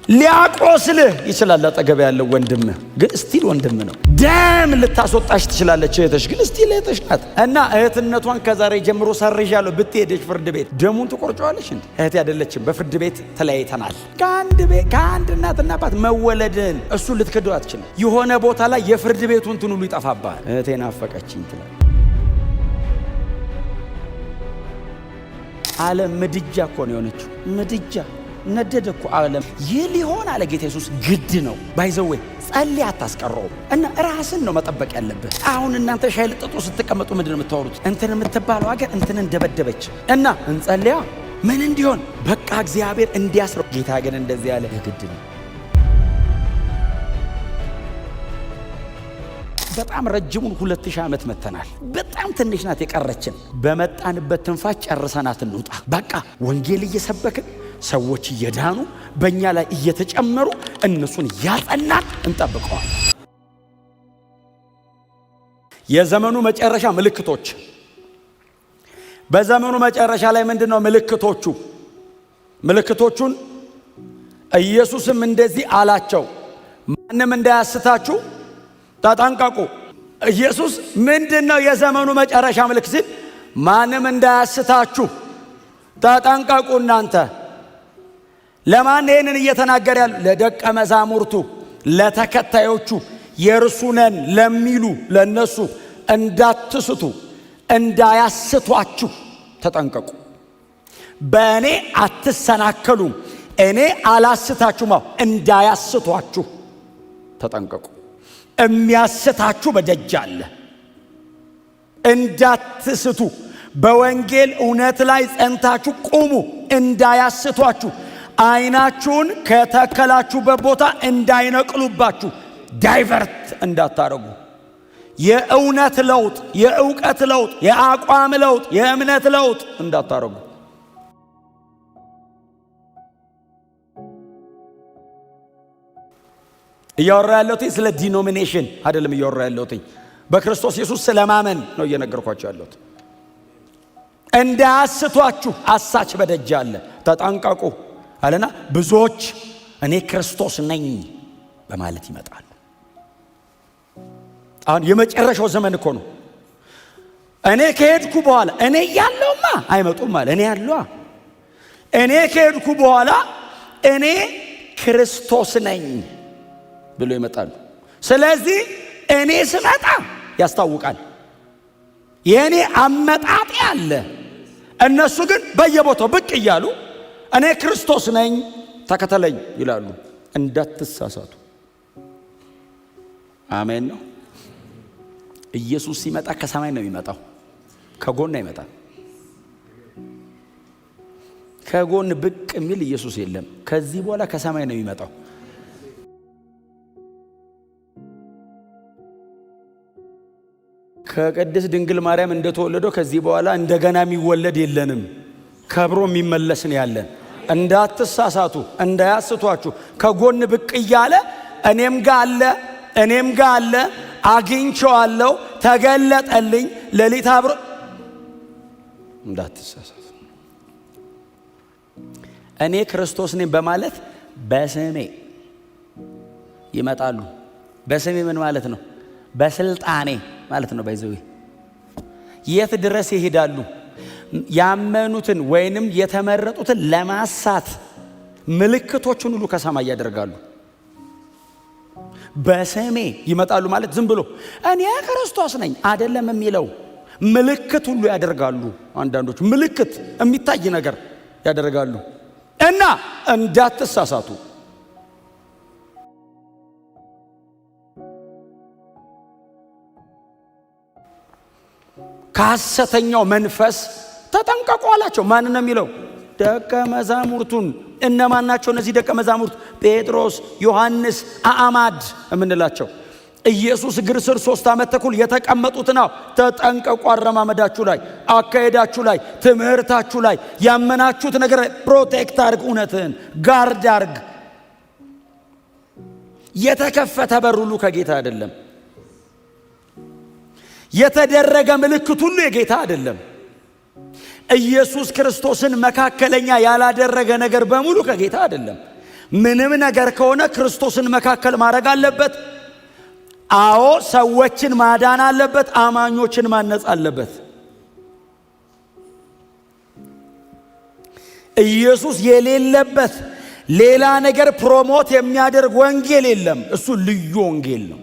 ሊያቆስልህ ይችላል አጠገብ ያለው ወንድምህ ግን ስቲል ወንድምህ ነው። ደም ልታስወጣሽ ትችላለች እህትሽ ግን ስቲል እህትሽ ናት። እና እህትነቷን ከዛሬ ጀምሮ ሰርዣለሁ ብትሄድሽ ፍርድ ቤት ደሙን ትቆርጫዋለሽ እንዴ? እህት አይደለችም። በፍርድ ቤት ተለያይተናል። ከአንድ እናትና አባት መወለድን እሱ ልትክደው አትችልም። የሆነ ቦታ ላይ የፍርድ ቤቱን እንትን ሁሉ ይጠፋባል። እህቴን አፈቀችኝ ትላለች። ዓለም ምድጃ እኮ ነው የሆነችው። ምድጃ ነደደ እኮ ዓለም። ይህ ሊሆን አለ ጌታ ኢየሱስ ግድ ነው። ባይዘዌ ጸልይ አታስቀረውም። እና ራስን ነው መጠበቅ ያለብህ። አሁን እናንተ ሻይ ልጠጡ ስትቀመጡ ምንድን ነው የምታወሩት? እንትን የምትባለው ሀገር እንትን እንደበደበች እና እንጸልያ ምን እንዲሆን በቃ እግዚአብሔር እንዲያስረው። ጌታ ግን እንደዚህ ያለ ግድ ነው። በጣም ረጅሙን 2000 ዓመት መተናል። በጣም ትንሽ ናት የቀረችን። በመጣንበት ትንፋሽ ጨርሰናት እንውጣ። በቃ ወንጌል እየሰበክን ሰዎች እየዳኑ በእኛ ላይ እየተጨመሩ እነሱን ያጸናን እንጠብቀዋል። የዘመኑ መጨረሻ ምልክቶች። በዘመኑ መጨረሻ ላይ ምንድነው ምልክቶቹ? ምልክቶቹን ኢየሱስም እንደዚህ አላቸው፣ ማንም እንዳያስታችሁ ተጠንቀቁ። ኢየሱስ ምንድነው የዘመኑ መጨረሻ ምልክት ሲል ማንም እንዳያስታችሁ ተጠንቀቁ። እናንተ ለማን ይሄንን እየተናገረ ያለው? ለደቀ መዛሙርቱ፣ ለተከታዮቹ፣ የእርሱ ነን ለሚሉ ለነሱ እንዳትስቱ፣ እንዳያስቷችሁ ተጠንቀቁ። በእኔ አትሰናከሉም፣ እኔ አላስታችሁም፣ እንዳያስቷችሁ ተጠንቀቁ። የሚያስታችሁ በደጅ አለ። እንዳትስቱ፣ በወንጌል እውነት ላይ ጸንታችሁ ቁሙ፣ እንዳያስቷችሁ። አይናችሁን ከተከላችሁበት ቦታ እንዳይነቅሉባችሁ፣ ዳይቨርት እንዳታረጉ። የእውነት ለውጥ፣ የእውቀት ለውጥ፣ የአቋም ለውጥ፣ የእምነት ለውጥ እንዳታረጉ። እያወራ ያለሁት ስለ ዲኖሚኔሽን አይደለም። እያወራ ያለሁት በክርስቶስ ኢየሱስ ስለማመን ነው እየነገርኳችሁ ያለሁት። እንዳያስቷችሁ አሳች በደጅ አለ፣ ተጠንቀቁ አለና ብዙዎች እኔ ክርስቶስ ነኝ በማለት ይመጣሉ። አሁን የመጨረሻው ዘመን እኮ ነው። እኔ ከሄድኩ በኋላ እኔ ያለውማ አይመጡም አለ። እኔ ያለዋ እኔ ከሄድኩ በኋላ እኔ ክርስቶስ ነኝ ብሎ ይመጣሉ። ስለዚህ እኔ ስመጣ ያስታውቃል። የእኔ አመጣጤ አለ። እነሱ ግን በየቦታው ብቅ እያሉ እኔ ክርስቶስ ነኝ ተከተለኝ ይላሉ። እንዳትሳሳቱ። አሜን ነው። ኢየሱስ ሲመጣ ከሰማይ ነው የሚመጣው፣ ከጎን አይመጣም። ከጎን ብቅ የሚል ኢየሱስ የለም። ከዚህ በኋላ ከሰማይ ነው የሚመጣው። ከቅድስት ድንግል ማርያም እንደተወለደው ከዚህ በኋላ እንደገና የሚወለድ የለንም። ከብሮ የሚመለስን ያለን። እንዳትሳሳቱ፣ እንዳያስቷችሁ። ከጎን ብቅ እያለ እኔም ጋ አለ፣ አግኝቼዋለሁ፣ ተገለጠልኝ፣ ሌሊት አብሮ። እንዳትሳሳቱ። እኔ ክርስቶስ ነኝ በማለት በስሜ ይመጣሉ። በስሜ ምን ማለት ነው? በስልጣኔ ማለት ነው። ባይዘው የት ድረስ ይሄዳሉ? ያመኑትን ወይንም የተመረጡትን ለማሳት ምልክቶችን ሁሉ ከሰማይ ያደርጋሉ። በስሜ ይመጣሉ ማለት ዝም ብሎ እኔ ክርስቶስ ነኝ አይደለም የሚለው፣ ምልክት ሁሉ ያደርጋሉ። አንዳንዶች ምልክት የሚታይ ነገር ያደርጋሉ። እና እንዳትሳሳቱ። ከሐሰተኛው መንፈስ ተጠንቀቁ አላቸው። ማን ነው የሚለው? ደቀ መዛሙርቱን። እነማን ናቸው እነዚህ ደቀ መዛሙርት? ጴጥሮስ፣ ዮሐንስ፣ አዕማድ የምንላቸው ኢየሱስ እግር ስር 3 ዓመት ተኩል የተቀመጡት ነው። ተጠንቀቁ። አረማመዳችሁ ላይ፣ አካሄዳችሁ ላይ፣ ትምህርታችሁ ላይ፣ ያመናችሁት ነገር ፕሮቴክት አርግ፣ እውነትህን ጋርድ አርግ። የተከፈተ በር ሁሉ ከጌታ አይደለም። የተደረገ ምልክት ሁሉ የጌታ አይደለም። ኢየሱስ ክርስቶስን መካከለኛ ያላደረገ ነገር በሙሉ ከጌታ አይደለም። ምንም ነገር ከሆነ ክርስቶስን መካከል ማድረግ አለበት። አዎ ሰዎችን ማዳን አለበት። አማኞችን ማነጽ አለበት። ኢየሱስ የሌለበት ሌላ ነገር ፕሮሞት የሚያደርግ ወንጌል የለም። እሱ ልዩ ወንጌል ነው።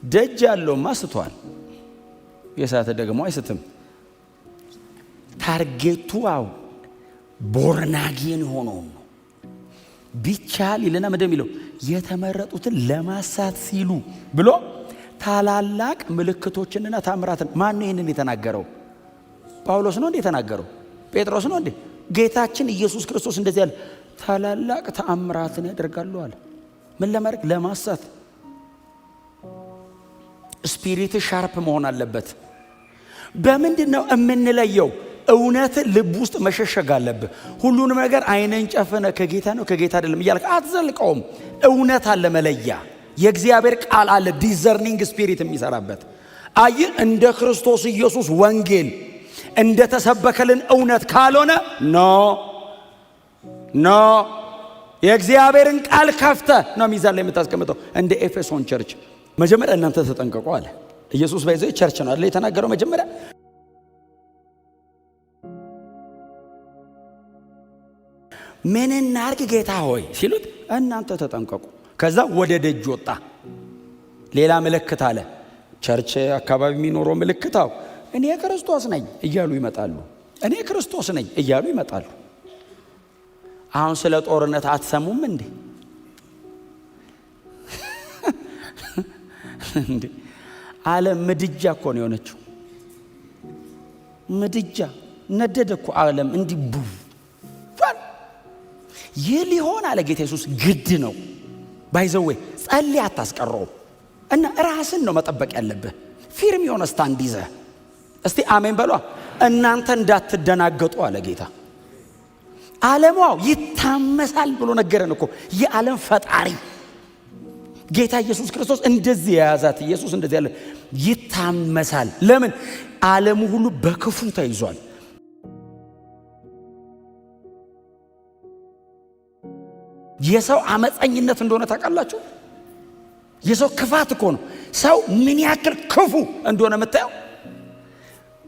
ደጅ ያለውማ ስቷል፣ የሳተ ደግሞ አይስትም። ታርጌቱ ቦርናጌን ሆነው ነው። ቢቻል ይልና ምንድን የሚለው የተመረጡትን ለማሳት ሲሉ ብሎ ታላላቅ ምልክቶችንና ታምራትን። ማን ነው ይህንን የተናገረው? ጳውሎስ ነው እንዴ የተናገረው? ጴጥሮስ ነው እንዴ? ጌታችን ኢየሱስ ክርስቶስ እንደዚህ ያለ ታላላቅ ተአምራትን ያደርጋሉ አለ። ምን ለማድረግ? ለማሳት። ስፒሪት ሻርፕ መሆን አለበት። በምንድን ነው የምንለየው? እውነትን ልብ ውስጥ መሸሸግ አለብህ። ሁሉንም ነገር አይነን ጨፈነ ከጌታ ነው ከጌታ አይደለም እያልክ አትዘልቀውም። እውነት አለ መለያ። የእግዚአብሔር ቃል አለ ዲዘርኒንግ ስፒሪት የሚሰራበት። አይ እንደ ክርስቶስ ኢየሱስ ወንጌል እንደ ተሰበከልን እውነት ካልሆነ ኖ የእግዚአብሔርን ቃል ከፍተ ነው ሚዛን ላይ የምታስቀምጠው። እንደ ኤፌሶን ቸርች መጀመሪያ እናንተ ተጠንቀቁ አለ ኢየሱስ። ባይዘው ቸርች ነው አይደል የተናገረው መጀመሪያ። ምን እናርግ ጌታ ሆይ ሲሉት እናንተ ተጠንቀቁ። ከዛ ወደ ደጅ ወጣ። ሌላ ምልክት አለ። ቸርች አካባቢ የሚኖረው ምልክታው እኔ ክርስቶስ ነኝ እያሉ ይመጣሉ። እኔ ክርስቶስ ነኝ እያሉ ይመጣሉ። አሁን ስለ ጦርነት አትሰሙም እንዴ? እንዴ ዓለም ምድጃ እኮ ነው የሆነችው። ምድጃ ነደደ እኮ ዓለም እንዲህ ቡፍ። ይህ ሊሆን አለ ጌታ ኢየሱስ ግድ ነው። ባይዘዌ ጸልይ አታስቀረው እና ራስን ነው መጠበቅ ያለብህ። ፊርም የሆነ ስታንድ ይዘህ እስቲ አሜን በሏ። እናንተ እንዳትደናገጡ አለ ጌታ። ዓለሙ ይታመሳል ብሎ ነገረን እኮ። የዓለም ፈጣሪ ጌታ ኢየሱስ ክርስቶስ እንደዚህ የያዛት ኢየሱስ እንደዚህ ያለ ይታመሳል። ለምን? ዓለሙ ሁሉ በክፉ ተይዟል። የሰው አመፀኝነት እንደሆነ ታውቃላችሁ? የሰው ክፋት እኮ ነው። ሰው ምን ያክል ክፉ እንደሆነ የምታየው።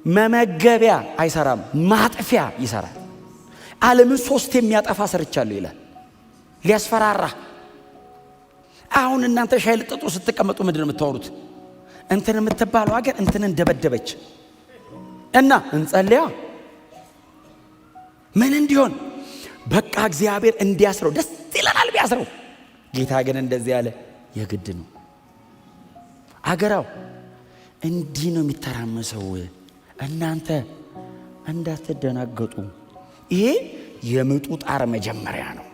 መመገቢያ አይሰራም፣ ማጥፊያ ይሰራል። ዓለምን 3 የሚያጠፋ ሰርቻለሁ ይላል ሊያስፈራራ። አሁን እናንተ ሻይ ልጠጡ ስትቀመጡ ምንድን ነው የምታወሩት? እንትን የምትባለው ሀገር እንትን እንደበደበች እና እንጸልያ ምን እንዲሆን በቃ እግዚአብሔር እንዲያስረው ደስ ይለናል ቢያስረው። ጌታ ግን እንደዚህ ያለ የግድ ነው። አገራው እንዲህ ነው የሚተራመሰው። እናንተ እንዳትደናገጡ። ይሄ የምጡ ጣር መጀመሪያ ነው።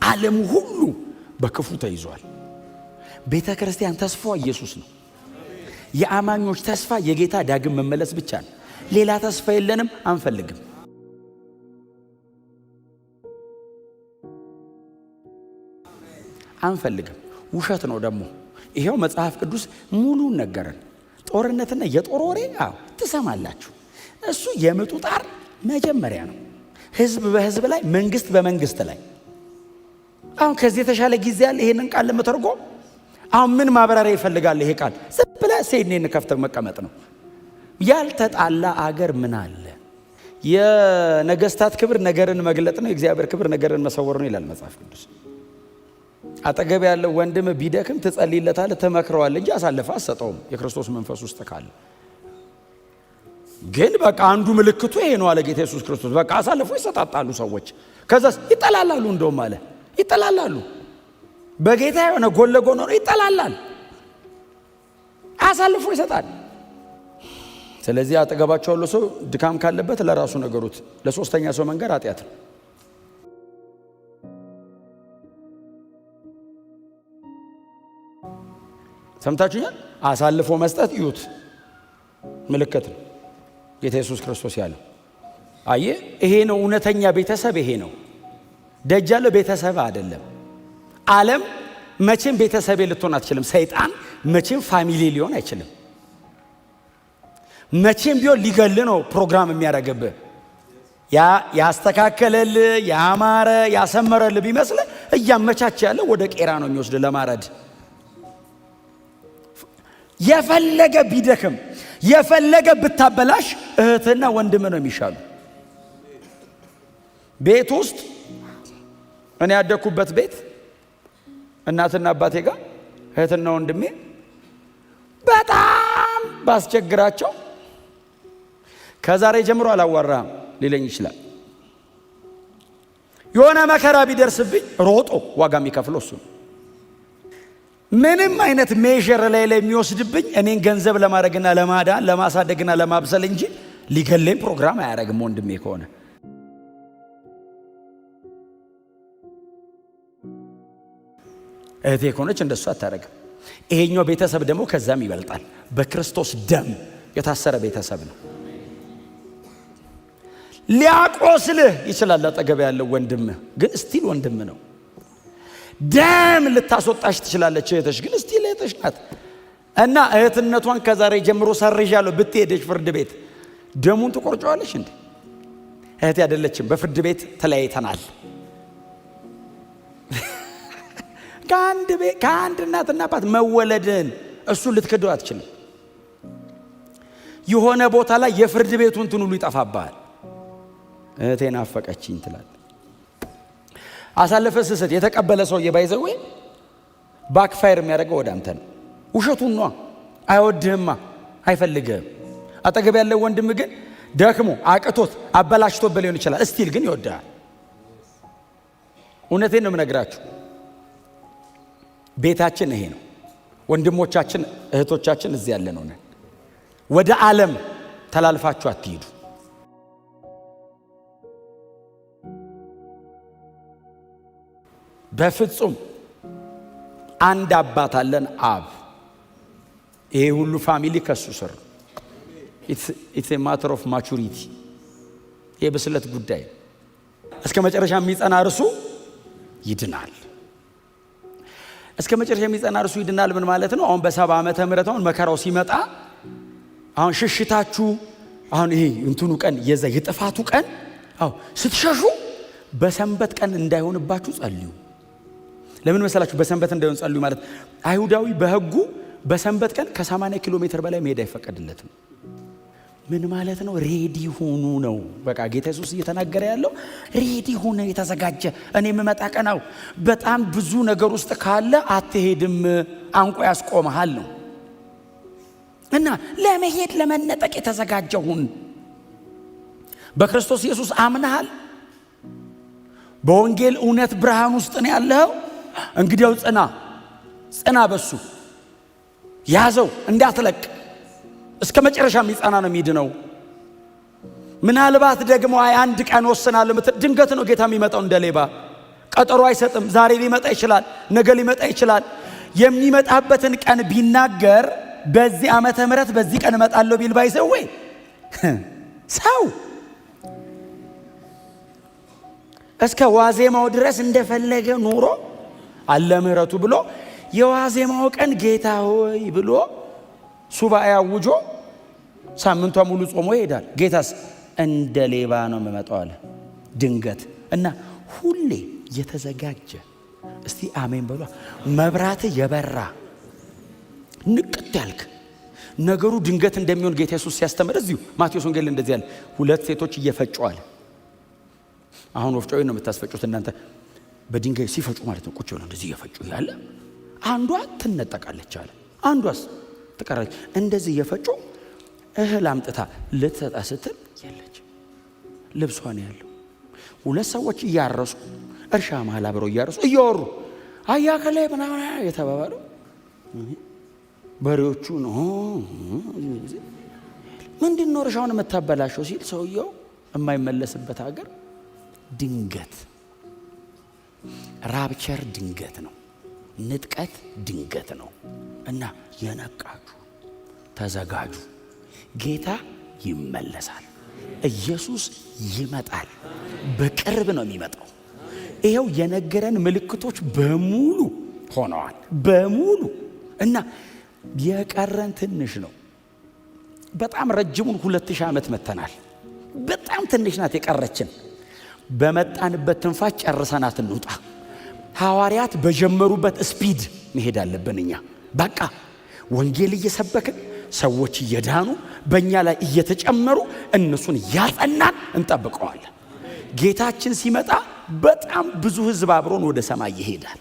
ዓለሙ ሁሉ በክፉ ተይዟል። ቤተ ክርስቲያን ተስፋ ኢየሱስ ነው። የአማኞች ተስፋ የጌታ ዳግም መመለስ ብቻ ነው። ሌላ ተስፋ የለንም፣ አንፈልግም። አንፈልግም። ውሸት ነው ደግሞ ይሄው መጽሐፍ ቅዱስ ሙሉን ነገረን። ጦርነትና የጦር ወሬ ትሰማላችሁ። እሱ የምጡ ጣር መጀመሪያ ነው። ህዝብ በህዝብ ላይ፣ መንግስት በመንግስት ላይ። አሁን ከዚህ የተሻለ ጊዜ ያለ ይሄንን ቃል ለመተርጎም አሁን ምን ማብራሪያ ይፈልጋል? ይሄ ቃል ዝም ብለህ ሴኔን ከፍተህ መቀመጥ ነው። ያልተጣላ አገር ምን አለ? የነገስታት ክብር ነገርን መግለጥ ነው፣ የእግዚአብሔር ክብር ነገርን መሰወር ነው ይላል መጽሐፍ ቅዱስ። አጠገብ ያለው ወንድም ቢደክም ትጸልይለታለህ፣ ትመክረዋለህ እንጂ አሳልፈህ አትሰጠውም። የክርስቶስ መንፈስ ውስጥ ካለ ግን በቃ አንዱ ምልክቱ ይሄ ነው አለ ጌታ ኢየሱስ ክርስቶስ። በቃ አሳልፎ ይሰጣጣሉ ሰዎች፣ ከዛስ ይጠላላሉ። እንደውም አለ ይጠላላሉ። በጌታ የሆነ ጎን ለጎን ሆኖ ይጠላላል፣ አሳልፎ ይሰጣል። ስለዚህ አጠገባቸው ያለው ሰው ድካም ካለበት ለራሱ ነገሩት። ለሶስተኛ ሰው መንገር ኃጢአት ነው። ሰምታችሁኛል? አሳልፎ መስጠት እዩት፣ ምልክት ነው ጌታ ኢየሱስ ክርስቶስ ያለው። አየ ይሄ ነው እውነተኛ ቤተሰብ፣ ይሄ ነው። ደጅ ያለው ቤተሰብ አይደለም። ዓለም መቼም ቤተሰብ ልትሆን አትችልም። ሰይጣን መቼም ፋሚሊ ሊሆን አይችልም። መቼም ቢሆን ሊገል ነው ፕሮግራም የሚያደርግብህ። ያስተካከለል ያማረ ያሰመረል ቢመስል እያመቻቸ ያለ ወደ ቄራ ነው የሚወስድ ለማረድ። የፈለገ ቢደክም የፈለገ ብታበላሽ እህትና ወንድም ነው የሚሻሉ። ቤት ውስጥ እኔ ያደኩበት ቤት እናትና አባቴ ጋር እህትና ወንድሜ በጣም ባስቸግራቸው ከዛሬ ጀምሮ አላዋራም ሊለኝ ይችላል። የሆነ መከራ ቢደርስብኝ ሮጦ ዋጋ የሚከፍለው እሱ ነው። ምንም አይነት ሜዥር ላይ የሚወስድብኝ እኔን ገንዘብ ለማድረግና ለማዳን ለማሳደግና ለማብሰል እንጂ ሊገለኝ ፕሮግራም አያደርግም። ወንድሜ ከሆነ እህቴ ከሆነች እንደሱ አታደርግም። ይሄኛው ቤተሰብ ደግሞ ከዛም ይበልጣል። በክርስቶስ ደም የታሰረ ቤተሰብ ነው። ሊያቆስልህ ይችላል አጠገብ ያለው ወንድምህ፣ ግን ስቲል ወንድም ነው። ደም ልታስወጣሽ ትችላለች እህትሽ፣ ግን ስቲል እህትሽ ናት። እና እህትነቷን ከዛሬ ጀምሮ ሰርዣለሁ ብትሄደሽ ፍርድ ቤት ደሙን ትቆርጫዋለሽ እንዴ? እህቴ አይደለችም። በፍርድ ቤት ተለያይተናል። ከአንድ እናትና አባት መወለድን እሱ ልትክደው አትችልም። የሆነ ቦታ ላይ የፍርድ ቤቱ እንትን ሁሉ ይጠፋብሃል። እህቴ ናፈቀችኝ ትላለህ። አሳልፈህ ስትሰጥ የተቀበለ ሰው የባይዘው ባክፋየር የሚያደርገው ወደ አንተ ነው። ውሸቱን ነው። አይወድህማ፣ አይፈልግህም። አጠገብ ያለው ወንድም ግን ደክሞ አቅቶት አበላሽቶበት ሊሆን ይችላል፣ እስቲል ግን ይወድሃል። እውነቴን ነው የምነግራችሁ። ቤታችን ይሄ ነው። ወንድሞቻችን እህቶቻችን እዚህ ያለ ነው ነን። ወደ ዓለም ተላልፋችሁ አትሂዱ። በፍጹም አንድ አባት አለን፣ አብ። ይሄ ሁሉ ፋሚሊ ከሱ ስር። ኢትስ ኤ ማተር ኦፍ ማቹሪቲ። የብስለት ጉዳይ። እስከ መጨረሻ የሚጸና እርሱ ይድናል። እስከ መጨረሻ የሚጸና እርሱ ይድናል ምን ማለት ነው? አሁን በ70 ዓመተ ምህረት አሁን መከራው ሲመጣ አሁን ሽሽታችሁ አሁን ይሄ እንትኑ ቀን የዛ የጥፋቱ ቀን ስትሸሹ በሰንበት ቀን እንዳይሆንባችሁ ጸልዩ። ለምን መሰላችሁ? በሰንበት እንዳይሆን ጸልዩ ማለት አይሁዳዊ በሕጉ በሰንበት ቀን ከ80 ኪሎ ሜትር በላይ መሄድ አይፈቀድለትም። ምን ማለት ነው? ሬዲ ሆኑ ነው። በቃ ጌታ ኢየሱስ እየተናገረ ያለው ሬዲ ሆነ፣ የተዘጋጀ እኔ የምመጣ ቀናው በጣም ብዙ ነገር ውስጥ ካለ አትሄድም፣ አንቆ ያስቆምሃል ነው። እና ለመሄድ ለመነጠቅ የተዘጋጀሁን በክርስቶስ ኢየሱስ አምነሃል። በወንጌል እውነት ብርሃን ውስጥ ነው ያለው። እንግዲያው ጽና፣ በሱ ያዘው እንዳትለቅ። እስከ መጨረሻ የሚጸና ነው የሚድነው። ምናልባት ደግሞ አንድ ቀን ወስናለሁ ምትል ድንገት ነው ጌታ የሚመጣው። እንደ ሌባ ቀጠሮ አይሰጥም። ዛሬ ሊመጣ ይችላል፣ ነገ ሊመጣ ይችላል። የሚመጣበትን ቀን ቢናገር በዚህ ዓመተ ምህረት በዚህ ቀን እመጣለሁ ቢል ባይሰው ሰው እስከ ዋዜማው ድረስ እንደፈለገ ኑሮ አለ ምህረቱ ብሎ የዋዜማው ቀን ጌታ ሆይ ብሎ ሱባኤ አውጆ ሳምንቷ ሙሉ ጾሞ ይሄዳል። ጌታስ እንደ ሌባ ነው የምመጣው አለ ድንገት። እና ሁሌ የተዘጋጀ እስቲ አሜን በሏ። መብራት የበራ ንቅት ያልክ ነገሩ ድንገት እንደሚሆን ጌታ ኢየሱስ ሲያስተምር እዚሁ ማቴዎስ ወንጌል እንደዚህ ያለ 2 ሴቶች እየፈጩ አለ። አሁን ወፍጮ ነው የምታስፈጩት እናንተ። በድንጋይ ሲፈጩ ማለት ነው። ቁጭ ብለው እንደዚህ እየፈጩ ያለ አንዷ ትነጠቃለች አለ፣ አንዷስ ትቀራለች። እንደዚህ እየፈጩ እህል አምጥታ ልትሰጣ ስትል የለች፣ ልብሷ ነው ያለው። 2 ሰዎች እያረሱ እርሻ መሃል አብረው እያረሱ እያወሩ አያከለ ምናምን የተባባሉ በሬዎቹ ነው ምንድን ነው እርሻውን የምታበላሸው ሲል ሰውየው የማይመለስበት ሀገር ድንገት ራፕቸር ድንገት ነው፣ ንጥቀት ድንገት ነው። እና የነቃችሁ ተዘጋጁ፣ ጌታ ይመለሳል፣ ኢየሱስ ይመጣል፣ በቅርብ ነው የሚመጣው። ይሄው የነገረን ምልክቶች በሙሉ ሆነዋል፣ በሙሉ። እና የቀረን ትንሽ ነው። በጣም ረጅሙን 2000 ዓመት መተናል። በጣም ትንሽ ናት የቀረችን። በመጣንበት ትንፋሽ ጨርሰናት እንውጣ። ሐዋርያት በጀመሩበት ስፒድ መሄድ አለብን። እኛ በቃ ወንጌል እየሰበክን ሰዎች እየዳኑ በእኛ ላይ እየተጨመሩ እነሱን ያጸናን እንጠብቀዋለን። ጌታችን ሲመጣ በጣም ብዙ ሕዝብ አብሮን ወደ ሰማይ ይሄዳል።